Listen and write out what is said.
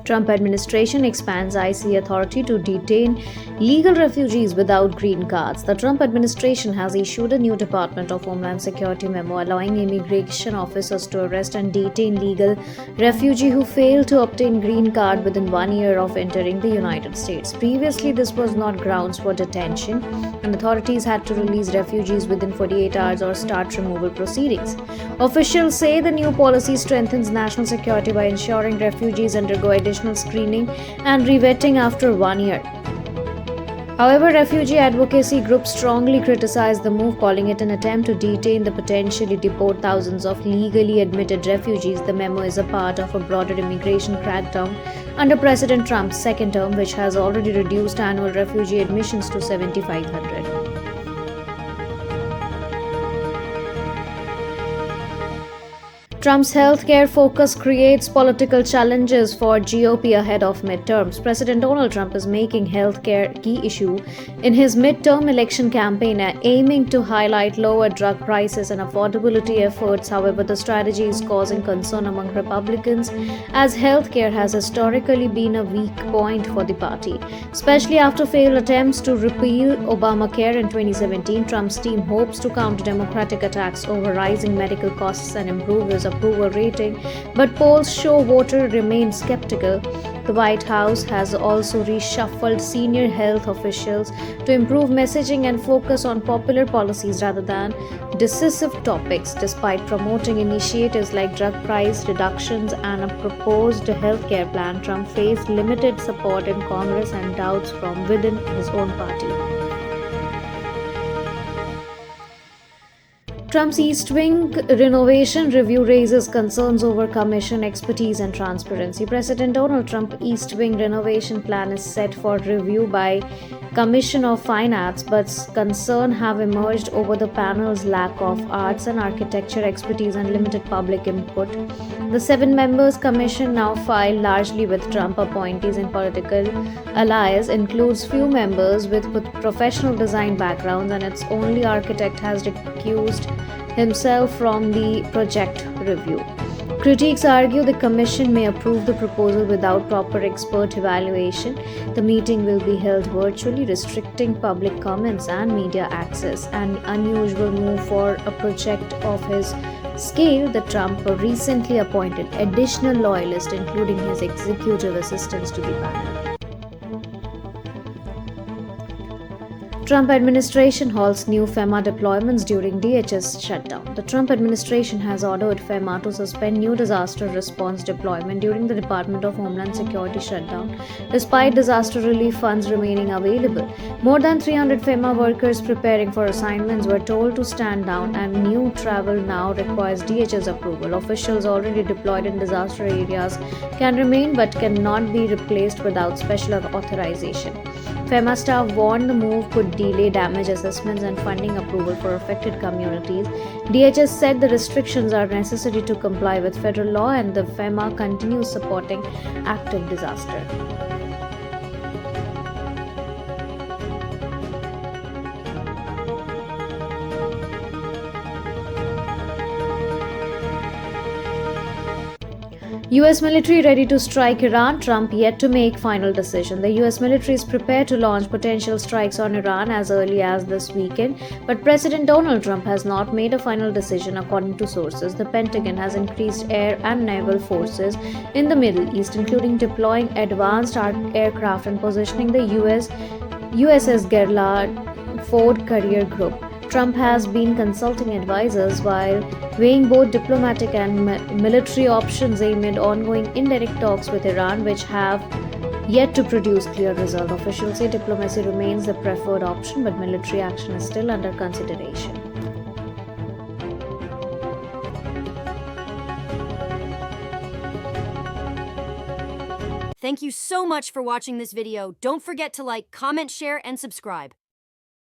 Trump administration expands ICE authority to detain legal refugees without green cards. The Trump administration has issued a new Department of Homeland Security memo allowing immigration officers to arrest and detain legal refugees who fail to obtain green card within 1 year of entering the United States. Previously, this was not grounds for detention, and authorities had to release refugees within 48 hours or start removal proceedings. Officials say the new policy strengthens national security by ensuring refugees undergo additional screening and revetting after 1 year. However, refugee advocacy groups strongly criticize the move, calling it an attempt to detain the potentially deport thousands of legally admitted refugees. The memo is a part of a broader immigration crackdown under President Trump's second term, which has already reduced annual refugee admissions to 7,500. Trump's healthcare focus creates political challenges for GOP ahead of midterms. President Donald Trump is making healthcare a key issue in his midterm election campaign, aiming to highlight lower drug prices and affordability efforts. However, the strategy is causing concern among Republicans as healthcare has historically been a weak point for the party. Especially after failed attempts to repeal Obamacare in 2017, Trump's team hopes to counter Democratic attacks over rising medical costs and improve his approval rating, but polls show voters remain skeptical. The White House has also reshuffled senior health officials to improve messaging and focus on popular policies rather than decisive topics. Despite promoting initiatives like drug price reductions and a proposed healthcare plan, Trump faced limited support in Congress and doubts from within his own party. Trump's East Wing renovation review raises concerns over commission expertise and transparency. President Donald Trump's East Wing renovation plan is set for review by Commission of Fine Arts, but concerns have emerged over the panel's lack of arts and architecture expertise and limited public input. The 7-member commission, now filed largely with Trump appointees and political allies, includes few members with professional design backgrounds, and its only architect has recused himself from the project review. Critics argue the commission may approve the proposal without proper expert evaluation. The meeting will be held virtually, restricting public comments and media access, an unusual move for a project of his scale. The Trump recently appointed additional loyalists, including his executive assistants, to the panel. Trump administration halts new FEMA deployments during DHS shutdown. The Trump administration has ordered FEMA to suspend new disaster response deployment during the Department of Homeland Security shutdown, despite disaster relief funds remaining available. More than 300 FEMA workers preparing for assignments were told to stand down, and new travel now requires DHS approval. Officials already deployed in disaster areas can remain but cannot be replaced without special authorization. FEMA staff warned the move could delay damage assessments and funding approval for affected communities. DHS said the restrictions are necessary to comply with federal law, and the FEMA continues supporting active disaster. US military ready to strike Iran, Trump yet to make final decision. The US military is prepared to launch potential strikes on Iran as early as this weekend, but President Donald Trump has not made a final decision according to sources. The Pentagon has increased air and naval forces in the Middle East, including deploying advanced aircraft and positioning the USS Gerald Ford Carrier Group. Trump has been consulting advisors while weighing both diplomatic and military options amid ongoing indirect talks with Iran, which have yet to produce clear results. Officials say diplomacy remains the preferred option, but military action is still under consideration. Thank you so much for watching this video. Don't forget to like, comment, share, and subscribe.